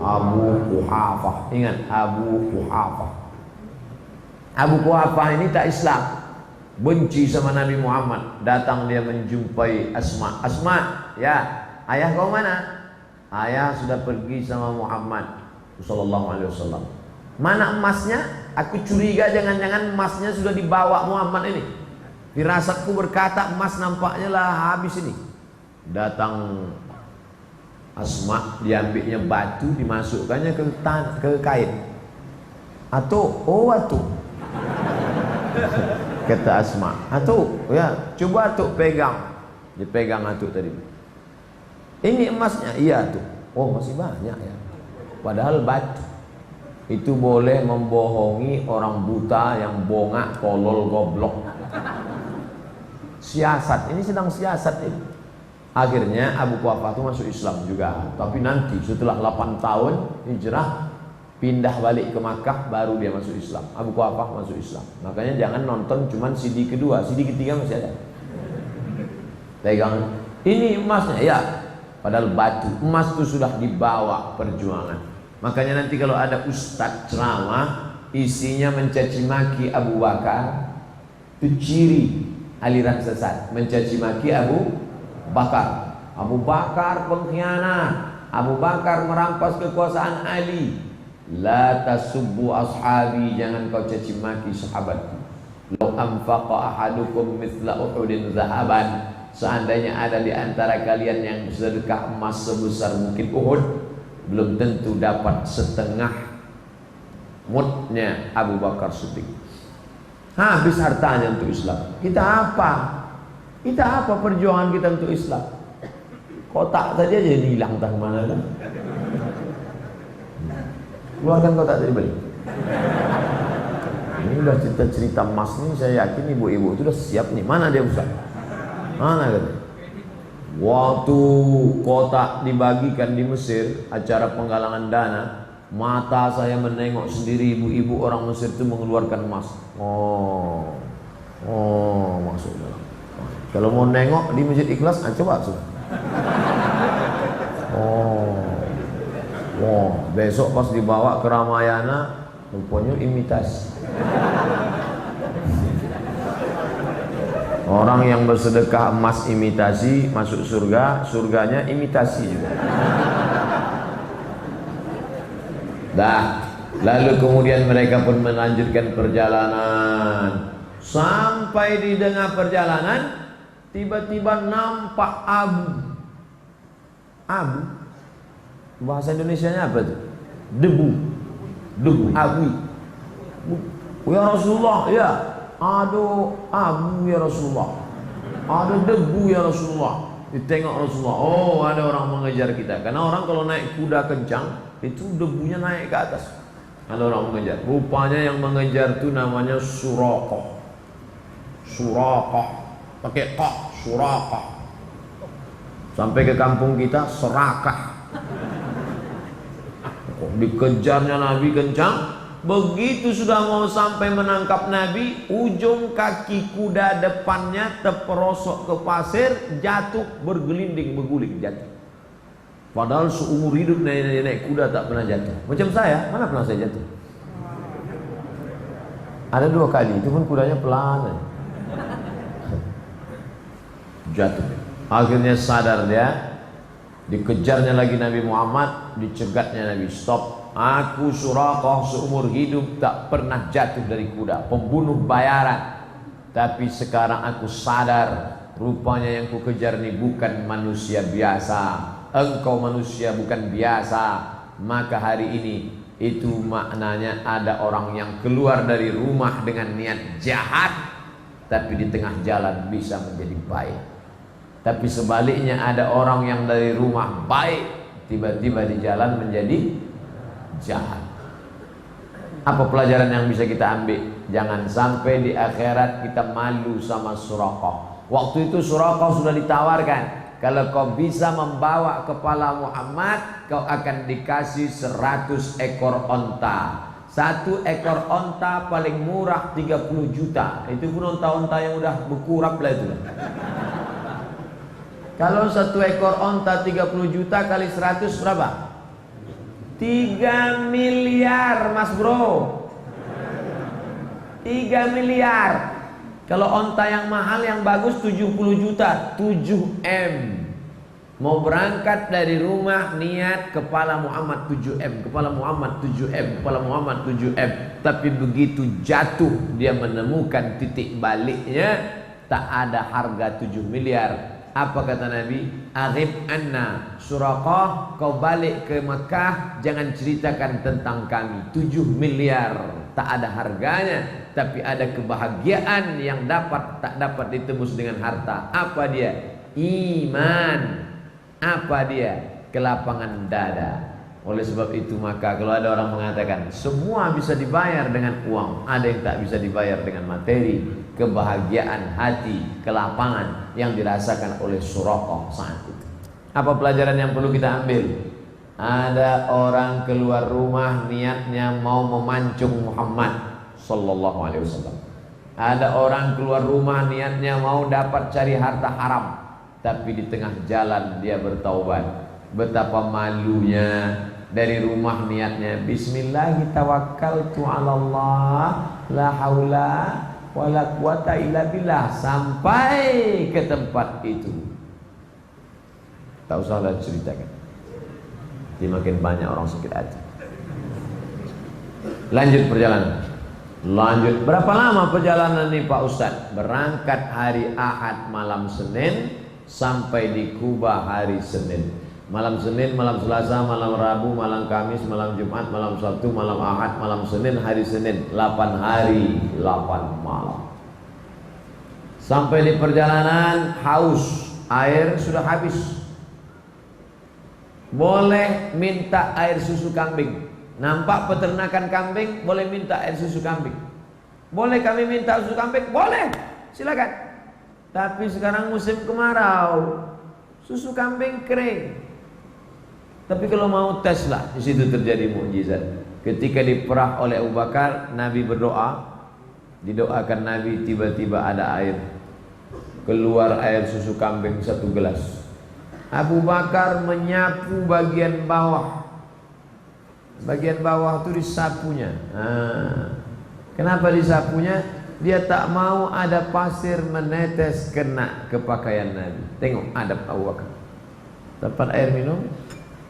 Abu Quhafah. Ingat, Abu Quhafah. Abu Quhafah ini tak Islam, benci sama Nabi Muhammad. Datang dia menjumpai Asma. Asma, ya, ayah kau mana? Ayah sudah pergi sama Muhammad sallallahu alaihi wasallam. Mana emasnya? Aku curiga jangan-jangan emasnya sudah dibawa Muhammad ini. Firasatku berkata emas nampaknya lah habis ini. Datang Asma, diambilnya batu, dimasukkannya ke kain. Atuh, oh atuh. Kata Asma, atuh, ya, coba atuh pegang. Dipegang atuh tadi. Ini emasnya, iya tuh. Oh masih banyak ya. Padahal batu. Itu boleh membohongi orang buta yang bongak, tolol, goblok. Siasat, ini sedang siasat ini. Akhirnya Abu Quhafah itu masuk Islam juga. Tapi nanti setelah 8 tahun hijrah, pindah balik ke Makkah, baru dia masuk Islam. Abu Quhafah masuk Islam. Makanya jangan nonton cuman CD kedua, CD ketiga masih ada. Pegang, ini emasnya, ya. Padahal batu. Emas itu sudah dibawa perjuangan. Makanya nanti kalau ada ustadz ceramah isinya mencaci maki Abu Bakar, Itu ciri aliran sesat, mencaci maki Abu Bakar. Abu Bakar pengkhianat, Abu Bakar merampas kekuasaan Ali. La tasubbu ashabi, jangan kau caci maki sahabatku. Law anfaqa ahadukum mithla Uhudin zahaban, seandainya ada di antara kalian yang bersedekah emas sebesar bukit Uhud, belum tentu dapat setengah mudnya Abu Bakar Siddiq. Habis hartanya untuk Islam. Kita apa? Kita apa perjuangan kita untuk Islam? Kotak tadi aja hilang entah kemana kan? Keluarkan kotak tadi balik. Ini udah cerita-cerita emas nih, saya yakin ibu-ibu itu udah siap nih. Mana dia Ustaz? Mana kan? Waktu kotak dibagikan di Mesir, acara penggalangan dana, mata saya menengok sendiri ibu-ibu orang Mesir itu mengeluarkan emas. Masuk dalam. Kalau mau nengok di Masjid Ikhlas, coba sudah. Besok pas dibawa ke Ramayana, rupanya imitasi. Orang yang bersedekah emas imitasi masuk surga, surganya imitasi juga. Lalu kemudian mereka pun melanjutkan perjalanan. Sampai di tengah perjalanan, tiba-tiba nampak abu. Bahasa Indonesianya apa tuh? Debu, abu. Ya Rasulullah, ya. Aduh, abu ya Rasulullah. Ada debu ya Rasulullah. Ditengok Rasulullah, oh ada orang mengejar kita. Karena orang kalau naik kuda kencang, itu debunya naik ke atas. Ada orang mengejar. Rupanya yang mengejar itu namanya Suraqah. Pakai kok, Suraqah. Sampai ke kampung kita serakah. Dikejarnya Nabi kencang. Begitu sudah mau sampai menangkap Nabi, ujung kaki kuda depannya terperosok ke pasir, jatuh, bergelinding, berguling, jatuh. Padahal seumur hidup naik kuda tak pernah jatuh. Macam saya, mana pernah saya jatuh? Ada 2 kali, itu pun kudanya pelan. Jatuh. Akhirnya sadar dia, dikejarnya lagi Nabi Muhammad, dicegatnya Nabi, stop. Aku Suraqah seumur hidup tak pernah jatuh dari kuda, pembunuh bayaran. Tapi sekarang aku sadar, rupanya yang ku kejar ini bukan manusia biasa. Engkau manusia bukan biasa. Maka hari ini itu maknanya ada orang yang keluar dari rumah dengan niat jahat, tapi di tengah jalan bisa menjadi baik. Tapi sebaliknya ada orang yang dari rumah baik, tiba-tiba di jalan menjadi jahat. Apa pelajaran yang bisa kita ambil? Jangan sampai di akhirat kita malu sama Suraqah. Waktu itu Suraqah sudah ditawarkan, kalau kau bisa membawa kepala Muhammad, kau akan dikasih 100 ekor onta. 1 ekor onta paling murah 30 juta. Itu pun onta-onta yang udah berkurap lah itu. Kalau 1 ekor onta 30 juta kali 100 berapa? 3 miliar mas bro. 3 miliar. Kalau onta yang mahal yang bagus 70 juta, 7M. Mau berangkat dari rumah niat kepala Muhammad 7M, kepala Muhammad 7M, kepala Muhammad 7M. Tapi begitu jatuh dia menemukan titik baliknya, tak ada harga 7 miliar. Apa kata Nabi? Aghib anna Suraqah, kau balik ke Mekah, jangan ceritakan tentang kami. 7 miliar tak ada harganya, tapi ada kebahagiaan yang tak dapat ditebus dengan harta. Apa dia? Iman. Apa dia? Kelapangan dada. Oleh sebab itu maka kalau ada orang mengatakan semua bisa dibayar dengan uang, ada yang tak bisa dibayar dengan materi. Kebahagiaan hati, kelapangan yang dirasakan oleh Suraqah saat itu. Apa pelajaran yang perlu kita ambil? Ada orang keluar rumah niatnya mau memancung Muhammad sallallahu alaihi wasallam. Ada orang keluar rumah niatnya mau dapat cari harta haram, tapi di tengah jalan dia bertaubat. Betapa malunya. Dari rumah niatnya Bismillah tawakkaltu 'ala Allah la haula wala quwata illa billah sampai ke tempat itu. Tak usahlah ceritakan. Jadi makin banyak orang sakit hati. Lanjut perjalanan. Lanjut. Berapa lama perjalanan ini Pak Ustadz? Berangkat hari Ahad malam Senin sampai di Kuba hari Senin. Malam Senin, malam Selasa, malam Rabu, malam Kamis, malam Jumat, malam Sabtu, malam Ahad, malam Senin, hari Senin. 8 hari, 8 malam. Sampai di perjalanan haus, air sudah habis. Boleh minta air susu kambing. Nampak peternakan kambing, boleh minta air susu kambing. Boleh kami minta susu kambing? Boleh, silakan. Tapi sekarang musim kemarau, susu kambing kering. Tapi kalau mau tes lah, di situ terjadi mukjizat. Ketika diperah oleh Abu Bakar, Nabi berdoa, didoakan Nabi, tiba-tiba ada air. Keluar air susu kambing 1 gelas. Abu Bakar menyapu bagian bawah. Bagian bawah itu disapunya. Kenapa disapunya? Dia tak mau ada pasir menetes kena ke pakaian Nabi. Tengok adab Abu Bakar. Dapat air minum,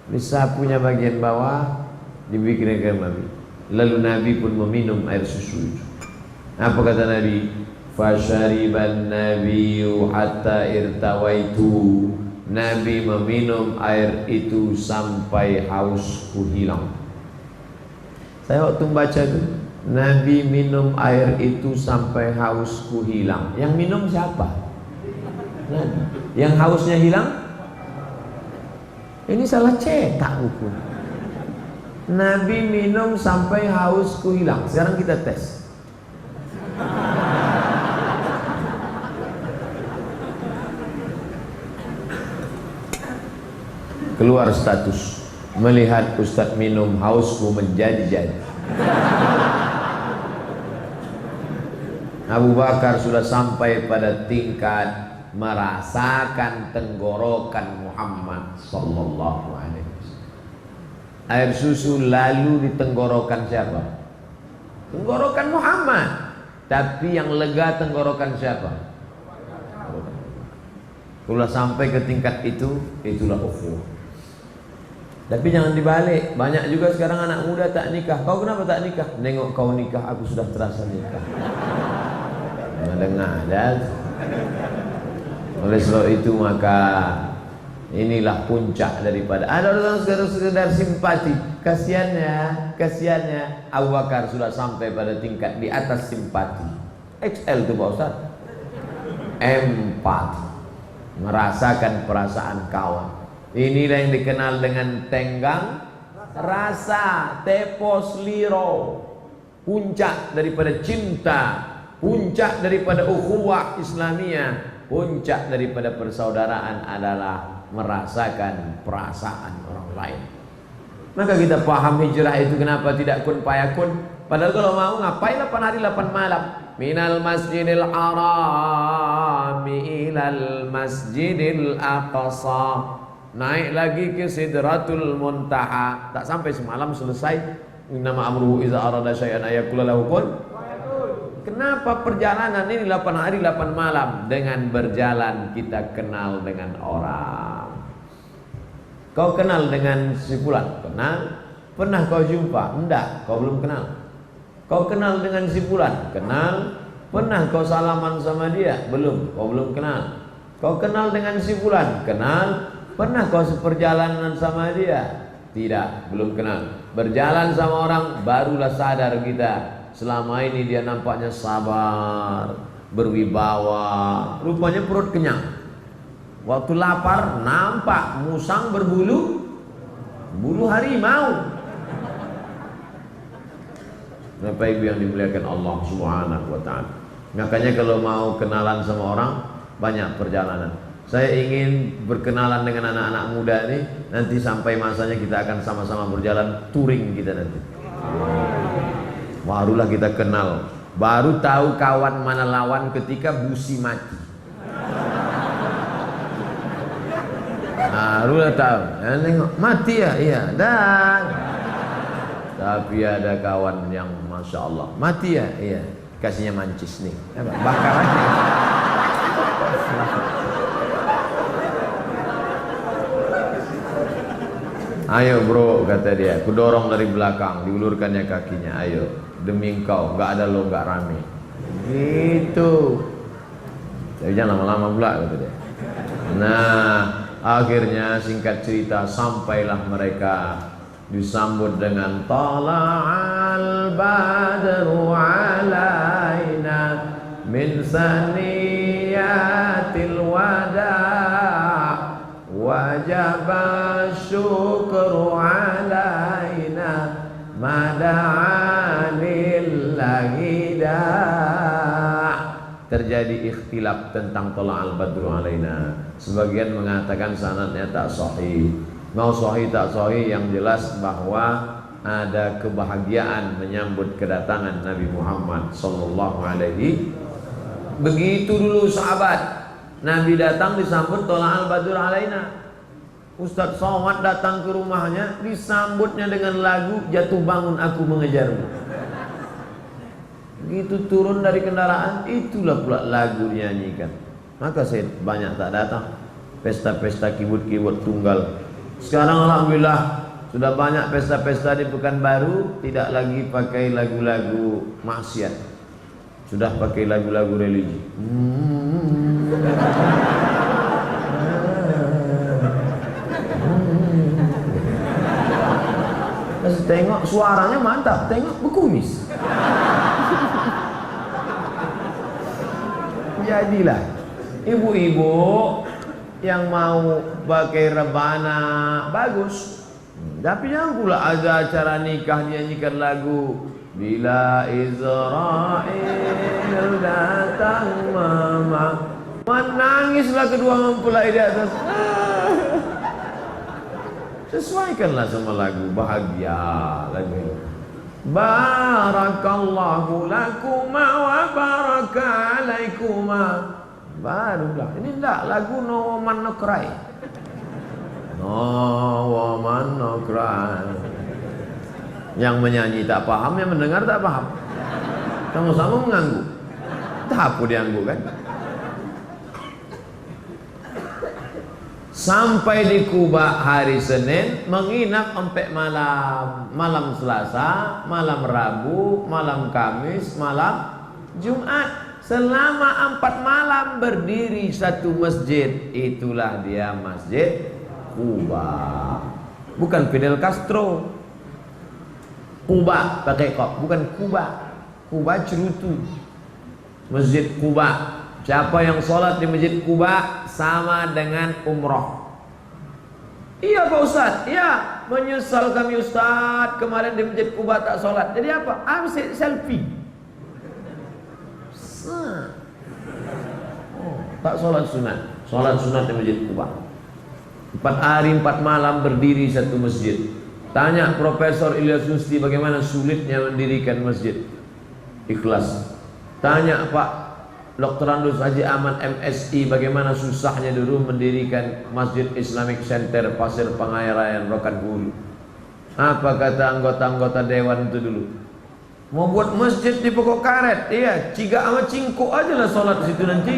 disapunya bagian bawah, dibikinkan Nabi. Lalu Nabi pun meminum air susu itu. Apa kata Nabi? Fasyariban nabiyyu hatta irtawaitu. Nabi meminum air itu sampai hausku hilang. Saya waktu membaca itu, Nabi minum air itu sampai hausku hilang. Yang minum siapa? Nabi. Yang hausnya hilang? Ini salah cetak buku. Nabi minum sampai hausku hilang. Sekarang kita tes. Keluar status, melihat Ustadz minum, hausku menjadi-jadi. Abu Bakar sudah sampai pada tingkat merasakan tenggorokan Muhammad sallallahu alaihi wasallam. Air susu lalu di tenggorokan siapa? Tenggorokan Muhammad. Tapi yang lega tenggorokan siapa? Kalau sampai ke tingkat itu, itulah ukhuwah. Tapi jangan dibalik. Banyak juga sekarang anak muda tak nikah. Kau kenapa tak nikah? Nengok kau nikah, aku sudah terasa nikah. Mendengar dan oleh sebab itu maka inilah puncak daripada ada orang sekedar simpati. Kasiannya Abu Bakar sudah sampai pada tingkat di atas simpati. XL itu Pak Ustaz. Empati, merasakan perasaan kawan. Inilah yang dikenal dengan tenggang rasa, tepos liro. Puncak daripada cinta, puncak daripada ukhuwah Islamiyah, puncak daripada persaudaraan adalah merasakan perasaan orang lain. Maka kita paham hijrah itu kenapa tidak kun payakun. Padahal kalau mau ngapain 8 hari 8 malam. Minal masjidil harami ilal masjidil aqsa. Naik lagi ke Sidratul Muntaha. Tak sampai semalam selesai. Innama amruhu iza arada syai'an ayaqula lahu kun. Kenapa perjalanan ini 8 hari 8 malam? Dengan berjalan kita kenal dengan orang. Kau kenal dengan si fulan? Kenal. Pernah kau jumpa? Enggak, kau belum kenal. Kau kenal dengan si fulan? Kenal. Pernah kau salaman sama dia? Belum, kau belum kenal. Kau kenal dengan si fulan? Kenal. Pernah kau seperjalanan sama dia? Tidak, belum kenal. Berjalan sama orang, barulah sadar kita. Selama ini dia nampaknya sabar, berwibawa, rupanya perut kenyang. Waktu lapar, nampak musang berbulu harimau. Bapak Ibu yang dimuliakan Allah Subhanahu wa ta'ala. Makanya kalau mau kenalan sama orang, banyak perjalanan. Saya ingin berkenalan dengan anak-anak muda ini. Nanti sampai masanya kita akan sama-sama berjalan touring kita nanti. Barulah kita kenal. Baru tahu kawan mana lawan ketika busi mati. Barulah tahu. Nengok mati ya, iya. Dan tapi ada kawan yang masya Allah mati ya, iya. kasihnya mancis nih, bakar aja. Ayo bro, kata dia, ku dorong dari belakang, diulurkannya kakinya. Ayo, demi engkau, nggak ada lo nggak rame. Gitu. Tapi jangan lama-lama pula, kata dia. Nah, akhirnya singkat cerita sampailah mereka disambut dengan tala'al badru alaina min saniyatil wada' wajaba syukru alaina mada'a lillahi da'. Terjadi ikhtilaf tentang tala'al badru alaina. Sebagian mengatakan sanadnya tak sahih. Mau sahih tak sahih, yang jelas bahwa ada kebahagiaan menyambut kedatangan Nabi Muhammad sallallahu alaihi. Begitu dulu sahabat, Nabi datang disambut tala'al badru alaina. Ustadz Somad datang ke rumahnya, disambutnya dengan lagu jatuh bangun aku mengejarmu. Begitu turun dari kendaraan, itulah pula lagu dinyanyikan. Maka saya banyak tak datang pesta-pesta kibut-kibut tunggal. Sekarang alhamdulillah sudah banyak pesta-pesta di Pekanbaru, tidak lagi pakai lagu-lagu maksiat, sudah pakai lagu-lagu religi. Tengok suaranya mantap, tengok berkumis. Jadilah ibu-ibu yang mau pakai rebana bagus, tapi jangan pula ada acara nikah nyanyikan lagu bila Israel datang mama, menangislah kedua mempelai di atas. Sesuaikanlah sama lagu bahagia, lagu ini. Barakallahu lakuma wa baraka alaikuma. Barulah ini enggak lagu No Woman No Cry. No Woman No Cry. Yang menyanyi tak paham, yang mendengar tak paham. Sama-sama mengangguk. Tak apa diangguk kan? Sampai di Kuba hari Senin, menginap sampai malam Selasa, malam Rabu, malam Kamis, malam Jumat. Selama 4 malam berdiri satu masjid. Itulah dia Masjid Kuba. Bukan Fidel Castro. Kuba pakai kop, bukan Kuba. Kuba cerutu. Masjid Kuba. Siapa yang sholat di Masjid Kuba sama dengan umroh. Iya Pak Ustadz, iya, menyesal kami Ustadz, kemarin di Masjid Kuba tak sholat. Jadi apa? Ambil selfie. Tak sholat sunat. Sholat sunat di Masjid Kuba. 4 hari 4 malam berdiri satu masjid. Tanya Profesor Ilyas Musti bagaimana sulitnya mendirikan masjid. Ikhlas. Tanya Pak Dr. Andus Haji Ahmad MSI bagaimana susahnya dulu mendirikan Masjid Islamic Center Pasir Pengayarayan Rokan Hulu. Apa kata anggota-anggota dewan itu dulu? Mau buat masjid di pokok karet, iya, ciga sama cingkuk aja lah sholat di situ nanti.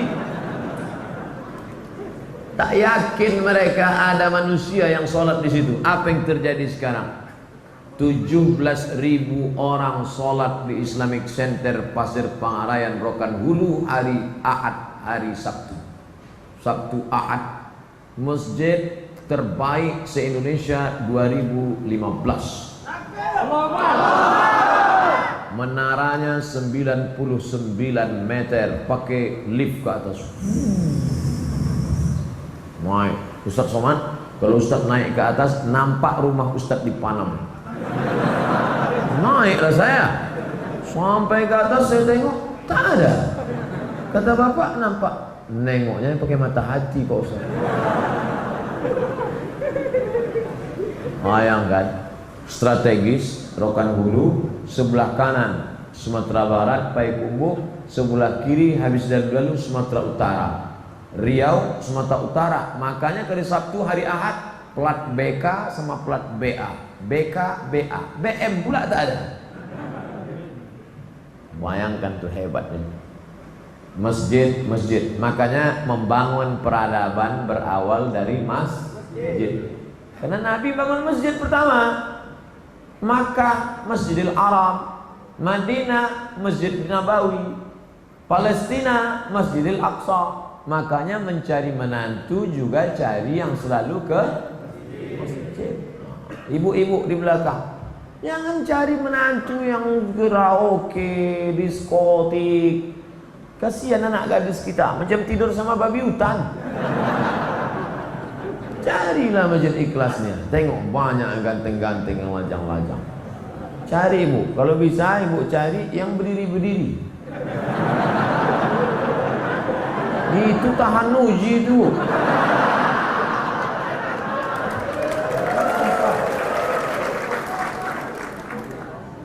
Tak yakin mereka ada manusia yang sholat di situ. Apa yang terjadi sekarang? 17.000 orang sholat di Islamic Center Pasir Pengarayan Rokan Hulu hari Ahad, hari Sabtu. Sabtu Ahad. Masjid terbaik se-Indonesia 2015. Menaranya 99 meter, pakai lift ke atas. Naik. Ustadz Somad, kalau Ustadz naik ke atas, nampak rumah Ustadz di Panam. Naiklah saya. Sampai ke atas saya tengok, tak ada. Kata bapak, nampak. Nengoknya pakai mata hati Pak Ustadz. Bayangkan, strategis, Rokan Hulu, sebelah kanan Sumatera Barat, Payakumbuh, sebelah kiri habis dari dulu Sumatera Utara. Riau, Sumatera Utara. Makanya hari Sabtu, hari Ahad, plat BK sama plat BA. BK, BA, BM pula tak ada. Bayangkan tuh hebatnya masjid. Makanya membangun peradaban berawal dari masjid. Karena Nabi bangun masjid pertama Makkah Masjidil Haram, Madinah Masjid Nabawi, Palestina Masjidil Aqsa. Makanya mencari menantu juga cari yang selalu ke masjid. Ibu-ibu di belakang, jangan cari menantu yang karaoke, diskotik. Kasihan anak gadis kita macam tidur sama babi hutan. Carilah masjid ikhlasnya. Tengok banyak ganteng-ganteng yang lajang-lajang. Cari ibu, kalau bisa ibu cari yang berdiri-berdiri. Itu tahan uji itu.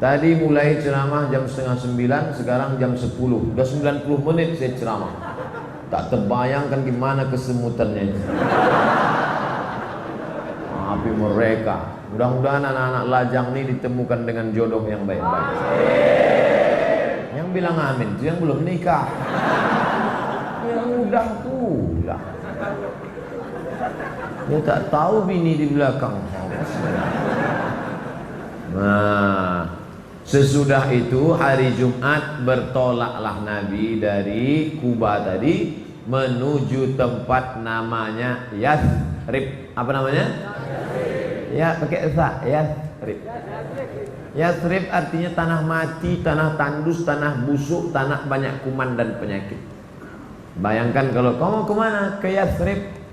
Tadi mulai ceramah jam setengah 9, sekarang jam 10. Udah 90 menit saya ceramah. Tak terbayangkan gimana kesemutannya. Tapi mereka, mudah-mudahan anak-anak lajang ini ditemukan dengan jodoh yang baik-baik. Yang bilang amin, itu yang belum nikah. Yang udah pula. Dia tak tahu bini di belakang. Nah, sesudah itu hari Jumat bertolaklah Nabi dari Kuba tadi menuju tempat namanya Yathrib. Apa namanya? Ya, pakai sa, Yathrib. Yathrib artinya tanah mati, tanah tandus, tanah busuk, tanah banyak kuman dan penyakit. Bayangkan kalau kamu kemana? Ke Yathrib.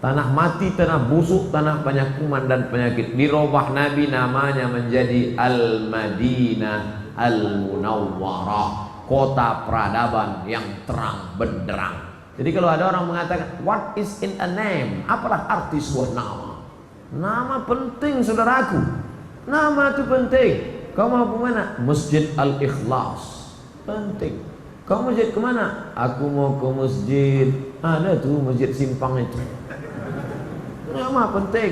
Tanah mati, tanah busuk, tanah banyak kuman dan penyakit. Dirubah Nabi namanya menjadi Al-Madinah Al-Munawwarah, kota peradaban yang terang benderang. Jadi kalau ada orang mengatakan what is in a name? Apalah arti sebuah nama? Nama penting saudaraku. Nama itu penting. Kamu mau ke mana? Masjid Al-Ikhlas. Penting. Kamu masjid kemana? Aku mau ke masjid. Ada tuh masjid Simpang itu. Nama penting.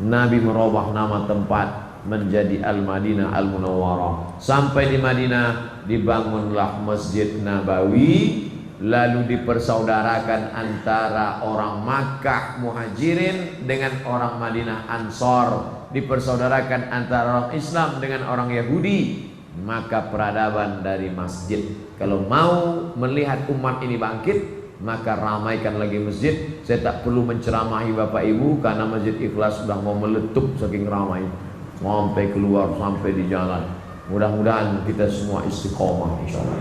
Nabi merubah nama tempat menjadi Al-Madinah Al-Munawwarah. Sampai di Madinah dibangunlah Masjid Nabawi, lalu dipersaudarakan antara orang Makkah Muhajirin dengan orang Madinah Ansor, dipersaudarakan antara orang Islam dengan orang Yahudi. Maka peradaban dari masjid. Kalau mau melihat umat ini bangkit, maka ramaikan lagi masjid. Saya tak perlu menceramahi Bapak Ibu karena Masjid Ikhlas sudah mau meletup saking ramai, sampai keluar, sampai di jalan. Mudah-mudahan kita semua istiqomah insyaallah.